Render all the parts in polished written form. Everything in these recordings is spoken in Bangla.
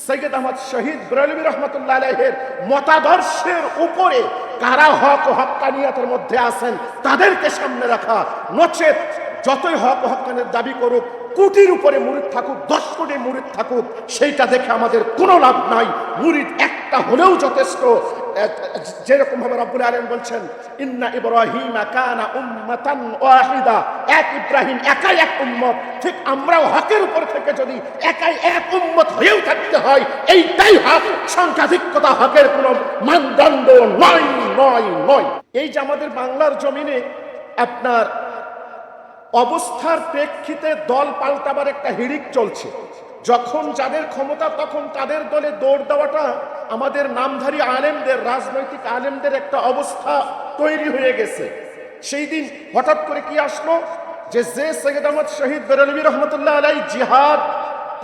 সৈয়দ আহমদ শহীদ বেরেলভী রহমতুল্লাহ আলাইহির মতাদর্শের উপরে কারা হক ও হক্কানিয়াতের মধ্যে আছেন তাদেরকে সামনে রাখা, নচেত যতই হক ও হক্কানিয়াতের দাবি করুক, কোটির উপরে মুরিদ থাকুক, 10 কোটি মুরিদ থাকুক, সেইটা দেখে আমাদের কোনো লাভ নাই। মুরিদ একটা হলেও যথেষ্ট। যেরকম ভাবে রব্বুল আলামিন বলছেন, ইন্না ইব্রাহিমা কানা উম্মাতান ওয়াহিদা, এক ইব্রাহিম একাই এক উম্মত, ঠিক আমরাও হকের উপর থেকে যদি একাই এক উম্মত হয়েও থাকতে হয়, এইটাই হক। সংখ্যাধিক্যতা হকের কোনো মানদণ্ড নয় নয় নয়। এই যে আমাদের বাংলার জমিনে আপনার অবস্থার প্রেক্ষিতে দল পাল্টাবার একটা হিড়িক চলছে। যখন যাদের ক্ষমতা তখন তাদের দলে দৌড় দেওয়াটা আমাদের নামধারী আলেমদের, রাজনৈতিক আলেমদের একটা অবস্থা তৈরি হয়ে গেছে। সেই দিন হঠাৎ করে কি আসলো যে সৈয়দ আহমদ শহীদ বেরেলভী রহমতুল্লাহ আলাইহি জিহাদ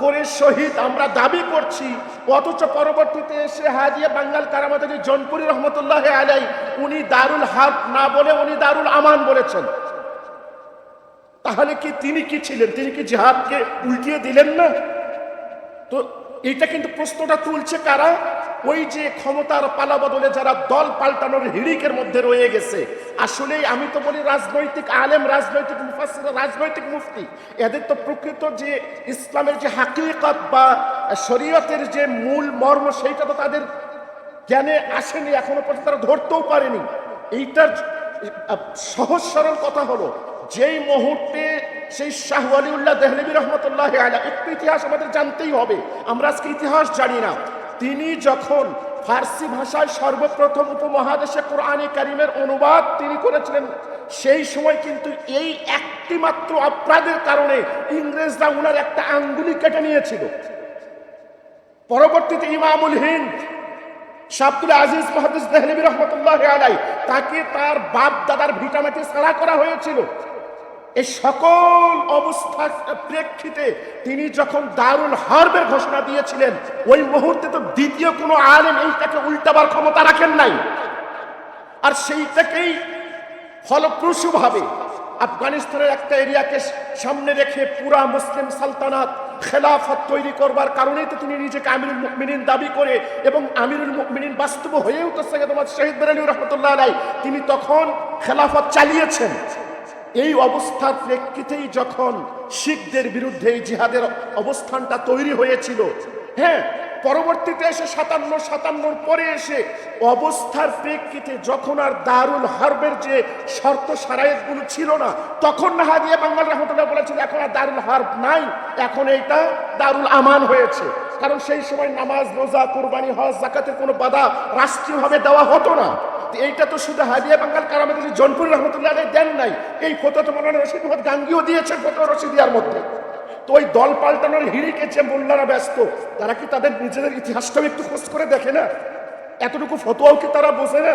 করে শহীদ আমরা দাবি করছি, অথচ পরবর্তীতে এসে হাজিয়া বাঙ্গাল কারামাতুল্লাহ জনপুরি রহমতুল্লাহ আলাইহি উনি দারুল হার্ব না বলে উনি দারুল আমান বলেছেন। তাহলে কি তিনি কি ছিলেন? তিনি কি জিহাদকে উল্টিয়ে দিলেন না? তো এইটা কিন্তু প্রশ্নটা তুলছে কারা? ওই যে ক্ষমতার পালা বদলে যারা দল পাল্টানোর হিড়িকের মধ্যে রয়ে গেছে। আসলে আমি তো বলি রাজনৈতিক আলেম, রাজনৈতিক মুফাসসির, রাজনৈতিক মুফতি, এদের তো প্রকৃত যে ইসলামের যে হাকিকত বা শরীয়তের যে মূল মর্ম সেইটা তো তাদের জ্ঞানে আসেনি, এখনো পর্যন্ত তারা ধরতেও পারেনি। এইটার সহজ সরল কথা হলো, যেই মুহূর্তে সেই শাহ ওয়ালিউল্লাহ দেহলভী রহমতুল্লাহ আলাইহি, একটু ইতিহাস আমাদের জানতেই হবে, আমরা আজকে ইতিহাস জানি না। তিনি যখন ফার্সি ভাষায় সর্বপ্রথম উপমহাদেশে কোরআনে কারিমের অনুবাদ তিনি করেছিলেন, সেই সময় কিন্তু এই একটি মাত্র অপরাধের কারণে ইংরেজরা উনার একটা আঙ্গুলি কেটে নিয়েছিল। পরবর্তীতে ইমামুল হিন্দ শাহ আব্দুল আজিজ মুহাদ্দিস দেহলভী রহমতুল্লাহ আলাইহি, তাকে তার বাপ দাদার ভিটামাটি ছাড়া করা হয়েছিল। এই সকল অবস্থার প্রেক্ষিতে তিনি যখন দারুল হার্বের ঘোষণা দিয়েছিলেন, ওই মুহূর্তে তো দ্বিতীয় কোনো আলেম এইটাকে উল্টাবার ক্ষমতা রাখেন নাই। আর সেইটাকেই ফলপ্রসূভাবে আফগানিস্তানের একটা এরিয়াকে সামনে রেখে পুরা মুসলিম সালতানাত খেলাফত তৈরি করবার কারণেই তো তিনি নিজেকে আমিরুল মুমিনিন দাবি করে, এবং আমিরুল মুমিনিন বাস্তব হয়েও তো সৈয়দ আহমদ শহীদ বেরেলভী রহমতুল্লাহ আলাইহি তিনি তখন খেলাফত চালিয়েছেন। এই অবস্থার প্রেক্ষিতেই যখন শিখদের বিরুদ্ধে এই জিহাদের অবস্থানটা তৈরি হয়েছিল, হ্যাঁ, পরবর্তীতে এসে 57 পরে এসে অবস্থার প্রেক্ষিতে যখন আর দারুল হার্বের যে শর্ত সারায়েতগুলো ছিল না, তখন না হাজিয়া বাঙ্গাল রহমতুল্লাহ বলেছিল এখন আর দারুল হার্ব নাই, এখন এইটা দারুল আমান হয়েছে। কারণ সেই সময় নামাজ, রোজা, কুরবানি, হজ, যাকাতের কোনো বাধা রাষ্ট্রীয়ভাবে দেওয়া হতো না। এইটা তো শুধু হাদিয়া বাঙ্গাল কারামাতুল্লাহ জনপুরি রহমতুল্লাহ আলাইহি দেন নাই, এই ফতোয়া তো মাওলানা রশিদ মোহাম্মদ গাঙ্গীও দিয়েছেন ফতোয়া রশিদিয়ার মধ্যে। তো ওই দল পাল্টানোর হিড়িকে যে মোল্লারা ব্যস্ত, তারা কি তাদের নিজেদের ইতিহাসটাও একটু খোঁজ করে দেখে না? এতটুকু ফতোয়াও কি তারা বোঝে না?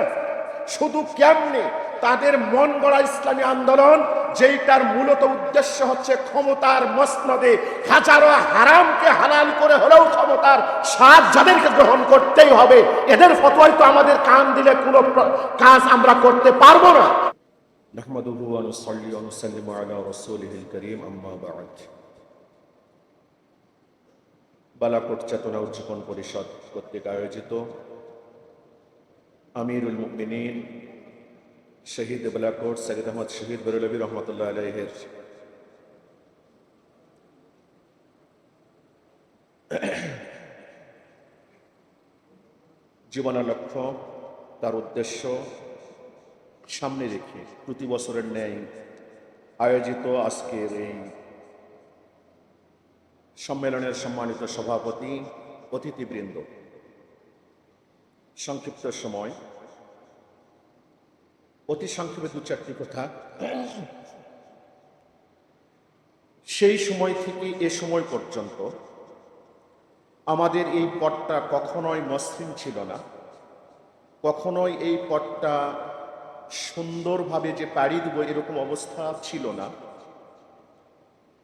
শুধু কেমনে তাদের মন গড়া ইসলামী আন্দোলন, যেইটার মূলত উদ্দেশ্য হচ্ছে ক্ষমতার মসনদে হাজারো হারামকে হালাল করে হলেও ক্ষমতার স্বাদ যাদেরকে গ্রহণ করতেই হবে, এদের ফতোয়ায় তো আমাদের কান দিলে কোনো কাজ আমরা করতে পারবো না। নাহমাদুহু ওয়া নুসাল্লি ওয়া নুসাল্লিমু আলা রাসূলিহিল কারীম, আম্মা বা'দ। বালাকোট চেতনা উজ্জীবন পরিষদ কর্তৃক আয়োজিত আমিরুল মুমিনিন শহীদ বালাকোট সৈয়দ আহমদ শহীদ বেরেলভী রহমতুল্লাহ আলাইহির জীবনের লক্ষ্য, তার উদ্দেশ্য সামনে রেখে প্রতি বছরের ন্যায় আয়োজিত আজকের এই সম্মেলনের সম্মানিত সভাপতি, অতিথিবৃন্দ, সংক্ষিপ্ত সময় অতি সংক্ষেপে 2-4টি কথা। সেই সময় থেকে এ সময় পর্যন্ত আমাদের এই পথটা কখনোই মসৃণ ছিল না, কখনোই এই পথটা সুন্দরভাবে যে পাড়ি দেব এরকম অবস্থা ছিল না।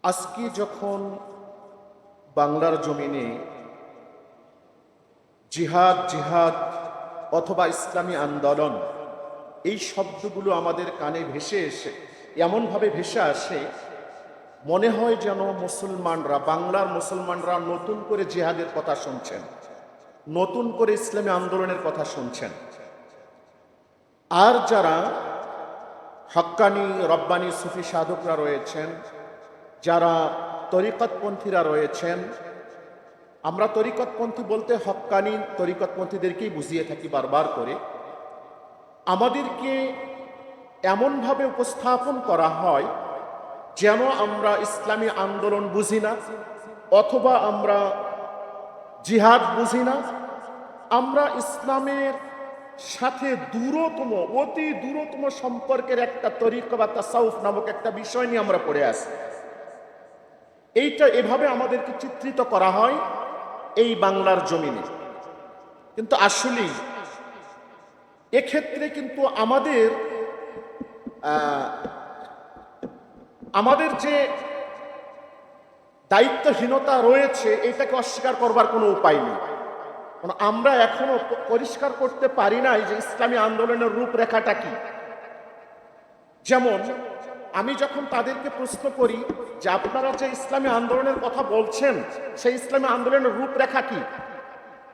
আজকে যখন বাংলার জমিনে জিহাদ জিহাদ অথবা ইসলামী আন্দোলন এই শব্দগুলো আমাদের কানে ভেসে এসে এমনভাবে ভেসে আসে মনে হয় যেন মুসলমানরা, বাংলার মুসলমানরা নতুন করে জিহাদের কথা শুনছেন, নতুন করে ইসলামী আন্দোলনের কথা শুনছেন। আর যারা হক্কানি রব্বানি সুফি সাধকরা রয়েছেন, যারা তরিকতপন্থীরা রয়েছেন, আমরা তরিকতপন্থী বলতে হক্কানি তরিকতপন্থীদেরকেই বুঝিয়ে থাকি বারবার করে, আমাদেরকে এমনভাবে উপস্থাপন করা হয় যেন আমরা ইসলামী আন্দোলন বুঝি না, অথবা আমরা জিহাদ বুঝি না। আমরা ইসলামের সাথে অতি দূরতম সম্পর্কের একটা তরিকা বা তাসাউফ নামক একটা বিষয় নিয়ে আমরা পড়ে আসি। এইটা এভাবে আমাদেরকে চিত্রিত করা হয় এই বাংলার জমিনে। কিন্তু আসলেই এক্ষেত্রে কিন্তু আমাদের যে দায়িত্বহীনতা রয়েছে এটাকে অস্বীকার করবার কোনো উপায় নেই। কারণ আমরা এখনো পরিষ্কার করতে পারি নাই যে ইসলামী আন্দোলনের রূপরেখাটা কি। যেমন আমি যখন তাদেরকে প্রশ্ন করি যে আপনারা যে ইসলামী আন্দোলনের কথা বলছেন সেই ইসলামী আন্দোলনের রূপরেখা কি,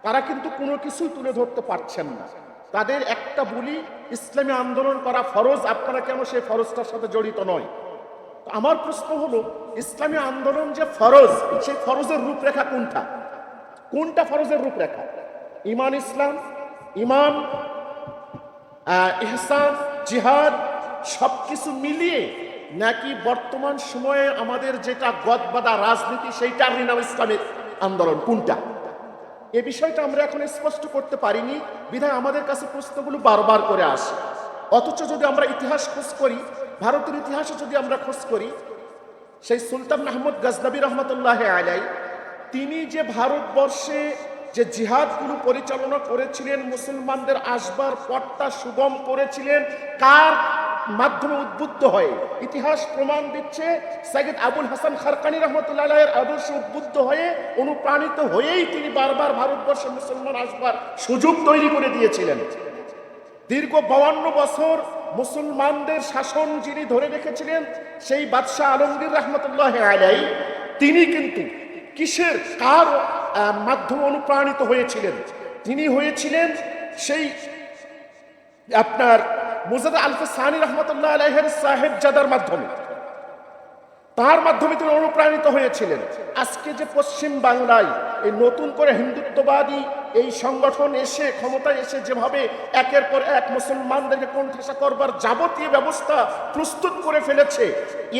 তারা কিন্তু কোনো কিছুই তুলে ধরতে পারছেন না। তাদের একটা বলি, ইসলামী আন্দোলন করা ফরজ, আপনারা কেন সেই ফরজটার সাথে জড়িত নয়। আমার প্রশ্ন হলো, ইসলামী আন্দোলন যে ফরজ, সেই ফরজের রূপরেখা কোনটা ফরজের রূপরেখা? ঈমান, ইসলাম, ঈমান, ইহসান, জিহাদ সবকিছু মিলিয়ে, নাকি বর্তমান সময়ে আমাদের যেটা গদবাদা রাজনীতি সেইটার নাম ইসলামিক আন্দোলন? কোনটা? এ বিষয়টা আমরা এখন স্পষ্ট করতে পারিনি, বিধায় আমাদের কাছে প্রশ্নগুলো বারবার করে আসে। অথচ যদি আমরা ইতিহাস খোঁজ করি, ভারতের ইতিহাসে যদি আমরা খোঁজ করি, সেই সুলতান মাহমুদ গজনবী রহমতুল্লাহ আলাই তিনি যে ভারতবর্ষে যে জিহাদগুলো পরিচালনা করেছিলেন, মুসলমানদের আসবার পথটা সুগম করেছিলেন, কার মাধ্যমে উদ্বুদ্ধ হয়ে? ইতিহাস প্রমাণ দিচ্ছে সৈয়দ আবুল হাসান খারকানি রহমতুল্লাহ আলাইহির আদর্শে উদ্বুদ্ধ হয়ে, অনুপ্রাণিত হয়েই তিনি বারবার ভারতবর্ষে মুসলমান আসবার সুযোগ তৈরি করে দিয়েছিলেন। দীর্ঘ 52 বছর মুসলমানদের শাসন যিনি ধরে রেখেছিলেন, সেই বাদশাহ আলমগীর রহমতুল্লাহ আলাই, তিনি কিন্তু কার মাধ্যমে অনুপ্রাণিত হয়েছিলেন? তিনি হয়েছিলেন সেই আপনার মুজাদ্দেদ আলফে সানি রহমতুল্লাহ আলাইহির সাহেবজাদার মাধ্যমে। তার মাধ্যমে তিনি অনুপ্রাণিত হয়েছিলেন। আজকে যে পশ্চিম বাংলায় এই নতুন করে হিন্দুত্ববাদী এই সংগঠন এসে ক্ষমতায় এসে যেভাবে একের পর এক মুসলমানদেরকে কোণঠাসা করবার যাবতীয় ব্যবস্থা প্রস্তুত করে ফেলেছে,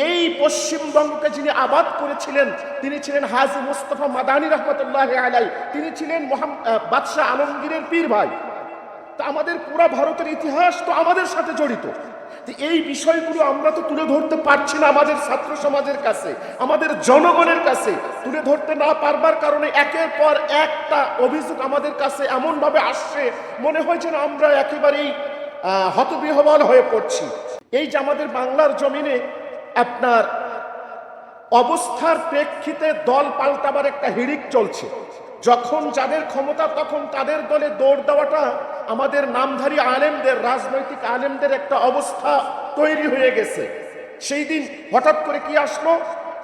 এই পশ্চিমবঙ্গকে যিনি আবাদ করেছিলেন তিনি ছিলেন হাজী মুস্তফা মাদানী রহমতুল্লাহ আলাই। তিনি ছিলেন বাদশাহ আলমগীরের পীর ভাই। তা আমাদের পুরা ভারতের ইতিহাস তো আমাদের সাথে জড়িত। এই বিষয়গুলো আমরা তো তুলে ধরতে পারছি না আমাদের ছাত্র সমাজের কাছে, আমাদের জনগণের কাছে। তুলে ধরতে না পারবার কারণে একের পর একটা অভিযোগ আমাদের কাছে এমন ভাবে আসছে, মনে হয় যেন আমরা একেবারেই হতবিহ্বল হয়ে পড়ছি। এই যে আমাদের বাংলার জমিনে আপনার অবস্থার প্রেক্ষিতে দল পাল্টাবার একটা হিড়িক চলছে। যখন যাদের ক্ষমতা তখন তাদের দলে দৌড় দেওয়াটা আমাদের নামধারী আলেমদের, রাজনৈতিক আলেমদের একটা অবস্থা তৈরি হয়ে গেছে। সেই দিন হঠাৎ করে কি আসলো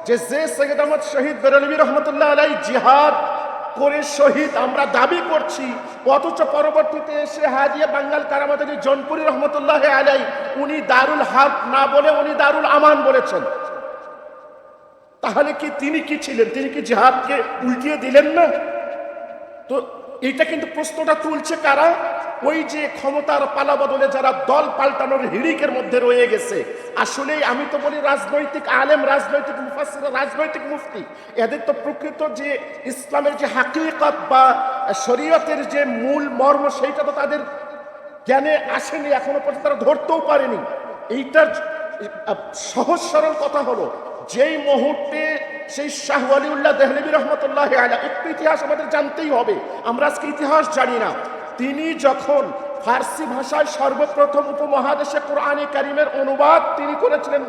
যে সৈয়দ আহমদ শহীদ বেরেলভী রহমতুল্লাহ আলাই জিহাদ করে শহীদ আমরা দাবি করছি, অথচ পরবর্তীতে এসে হাজিয়া বাঙ্গাল কারামাদানী জনপুরি রহমতুল্লাহ আলাই উনি দারুল হার্ব না বলে উনি দারুল আমান বলেছেন। তাহলে কি তিনি কি ছিলেন? তিনি কি জিহাদকে উল্টিয়ে দিলেন না? তো এটা কিন্তু প্রশ্নটা তুলছে কারা? ওই যে ক্ষমতার পালা বদলে যারা দল পাল্টানোর হিড়িকের মধ্যে রয়ে গেছে। আসলেই আমি তো বলি রাজনৈতিক আলেম, রাজনৈতিক মুফাসসির, রাজনৈতিক মুফতি, এদের তো প্রকৃত যে ইসলামের যে হাকিকত বা শরীয়তের যে মূল মর্ম সেইটা তো তাদের জ্ঞানে আসেনি, এখনো পর্যন্ত তারা ধরতেও পারেনি। এইটার সহজ সরল কথা হলো, যেই মুহূর্তে সেই শাহ ওয়ালিউল্লাহ দেহলভী রহমতুল্লাহ আলাইহি, একটু ইতিহাস আমাদের জানতেই হবে, আমরা আজকে ইতিহাস জানি না, তিনি যখন ফার্সি ভাষায় সর্বপ্রথম উপমহাদেশে কোরআনে কারিমের অনুবাদ তিনি করেছিলেন,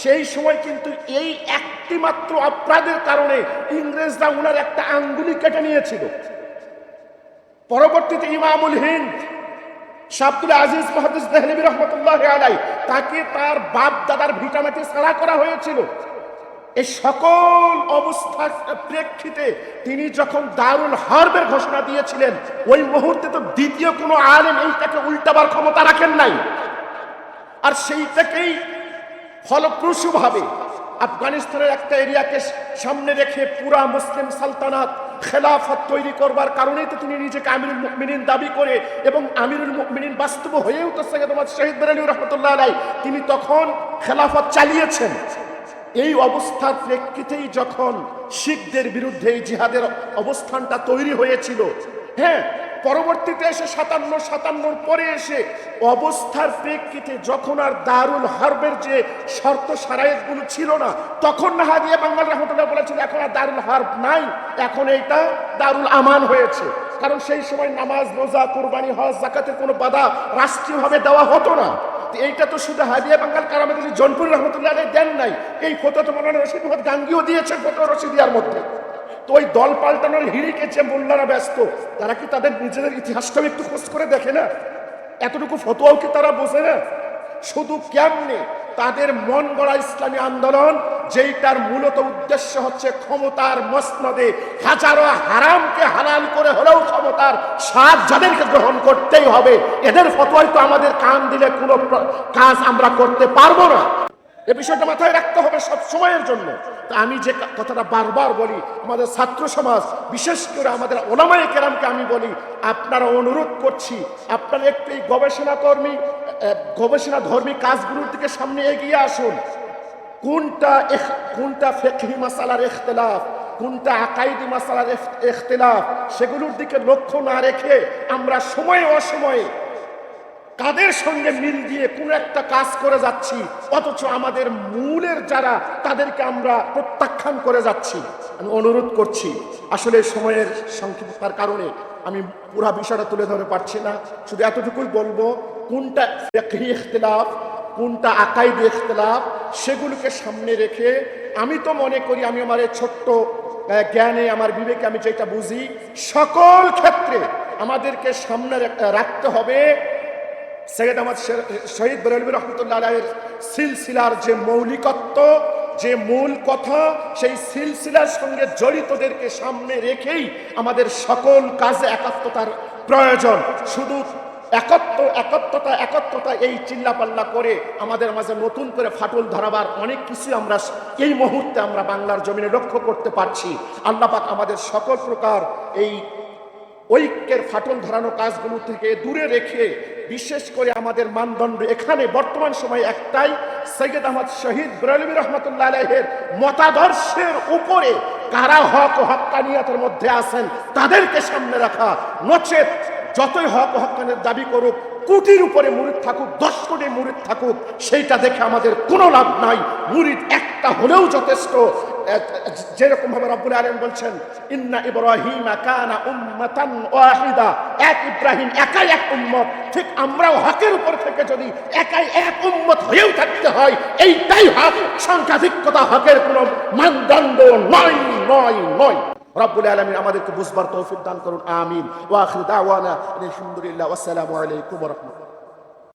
সেই সময় কিন্তু এই একটি মাত্র অপরাধের কারণে ইংরেজরা উনার একটা আঙ্গুলি কেটে নিয়েছিল। পরবর্তীতে ইমামুল হিন্দ শাহ আব্দুল আজিজ মুহাদ্দিস দেহলভী রহমতুল্লাহ আলাইহি, তাকে তার বাপ দাদার ভিটামাটি ছাড়া করা হয়েছিল। এই সকল অবস্থার প্রেক্ষিতে তিনি যখন দারুল হারবের ঘোষণা দিয়েছিলেন, ওই মুহূর্তে তো দ্বিতীয় কোনো আলেম এইটাকে উল্টাবার ক্ষমতা রাখেন নাই। আর সেইটাকেই ফলপ্রসূভাবে আফগানিস্তানের একটা এরিয়াকে সামনে রেখে পুরা মুসলিম সালতানাত খেলাফত তৈরি করবার কারণেই তো তিনি নিজেকে আমিরুল মুমিনিন দাবি করে, এবং আমিরুল মুমিনিন বাস্তব হয়েও তো সৈয়দ মুহাম্মদ শহীদ বেরেলভী রহমতুল্লাহ আলাইহি তিনি তখন খেলাফত চালিয়েছেন। এই অবস্থার প্রেক্ষিতেই যখন শিখদের বিরুদ্ধে এই জিহাদের অবস্থানটা তৈরি হয়েছিল, হ্যাঁ, পরবর্তীতে এসে 57 পরে এসে অবস্থার প্রেক্ষিতে যখন আর দারুল হারবের যে শর্ত শারায়েতগুলো ছিল না, তখন হাদিয়া বাঙ্গাল রহমতুল্লাহ বলেছিল এখন আর দারুল হারব নাই, এখন এইটা দারুল আমান হয়েছে। কারণ সেই সময় নামাজ, রোজা, কুরবানি, হজ, যাকাতের কোনো বাধা রাষ্ট্রীয়ভাবে দেওয়া হতো না। এইটা তো শুধু হাদিয়া বাঙ্গাল কারামত জনপুর রহমতুল্লাহ দেন নাই, এই ফতোয়া তো মৌলানা রশিদ মোহাম্মদ গাঙ্গীও দিয়েছেন ফতোয়া রশিদিয়ার মধ্যে। তো ওই দল পাল্টানোর হিড়িকে যে মোল্লারা ব্যস্ত, তারা কি তাদের নিজেদের ইতিহাসটাও একটু খোঁজ করে দেখে না? এতটুকু ফতোয়াও কি তারা বোঝে না? শুধু কেমনে তাদের মন গড়া ইসলামী আন্দোলন, যেইটার মূলত উদ্দেশ্য হচ্ছে ক্ষমতার মসনদে হাজারো হারামকে হালাল করে হলেও ক্ষমতার স্বাদ যাদেরকে গ্রহণ করতেই হবে, এদের ফতোয়ায় তো আমাদের কান দিলে কোনো কাজ আমরা করতে পারবো না। এ বিষয়টা মাথায় রাখতে হবে সব সময়ের জন্য। তা আমি যে কথাটা বারবার বলি, আমাদের ছাত্র সমাজ, বিশেষ করে আমাদের ওলামায়ে কেরামকে আমি বলি, আপনারা অনুরোধ করছি, আপনারা একটু এই গবেষণাধর্মী কাজগুলোর দিকে সামনে এগিয়ে আসুন। কোনটা ফিকহি মাসালার ইখতিলাফ, কোনটা আকাইদি মাসালার ইখতিলাফ, সেগুলোর দিকে লক্ষ্য না রেখে আমরা সময়ে অসময়ে কাদের সঙ্গে মিল দিয়ে কোন একটা কাজ করে যাচ্ছি, অথচ আমাদের মূলের যারা তাদেরকে আমরা প্রত্যাখ্যান করে যাচ্ছি। আমি অনুরোধ করছি, আসলে সময়ের সংক্ষিপ্ততার কারণে আমি পুরা বিষয়টা তুলে ধরে পারছি না, শুধু এতটুকুই বলবো, কোনটা ফিকহি ইখতিলাফ, কোনটা আকাইদি ইখতিলাফ, সেগুলোকে সামনে রেখে আমি তো মনে করি, আমি আমার এই ছোট্ট জ্ঞানে, আমার বিবেকে আমি যেটা বুঝি, সকল ক্ষেত্রে আমাদেরকে সামনে রাখতে হবে সৈয়দ আহমদ শহীদ বেরেলভী রহমতুল্লাহ আলাইহির সিলসিলার যে মৌলিকত্ব, যে মূল কথা, সেই সিলসিলার সঙ্গে জড়িতদেরকে সামনে রেখেই আমাদের সকল কাজে একাত্মতার প্রয়োজন। শুধু একত্রতা এই চিল্লাপাল্লা করে আমাদের মাঝে নতুন করে ফাটল ধরাবার অনেক কিছু আমরা এই মুহূর্তে আমরা বাংলার জমিনে লক্ষ্য করতে পারছি। আল্লাহ পাক আমাদের সকল প্রকার এই ঐক্যের ফাটল ধরানো কাজগুলো থেকে দূরে রেখে, বিশেষ করে আমাদের মানদণ্ড এখানে বর্তমান সময় একটাই, সৈয়দ আহমদ শহীদ বেরেলভী রহমতুল্লাহ আলাইহির মতাদর্শের উপরে কারা হক ও হক্কানিয়াতের মধ্যে আছেন তাদেরকে সামনে রাখা। নচেত যতই হক ও হক্কানিয়াতের দাবি করুক, কোটির উপরে মুরিদ থাকুক, 10 কোটি মুরিদ থাকুক, সেইটা দেখে আমাদের কোনো লাভ নাই। মুরিদ একটা হলেও যথেষ্ট। যেরকম ভাবে রব্বুল আলামিন বলছেন, ইন্না ইব্রাহিমা কানা উম্মাতান ওয়াহিদা, এক ইব্রাহিম একাই এক উম্মত, ঠিক আমরাও হকের উপর থেকে যদি একাই এক উম্মত হয়েও থাকতে হয়, এইটাই হক। সংখ্যাধিক্যতা হকের কোনো মানদণ্ড নয়। রব্বুল আলামিন আমাদেরকে বুঝবার তৌফিক দান করুন, আমিন। ওয়া আখিরু দাওয়ানা আলহামদুলিল্লাহ, ওয়াসসালামু আলাইকুম ওয়া রাহমাতুল্লাহ।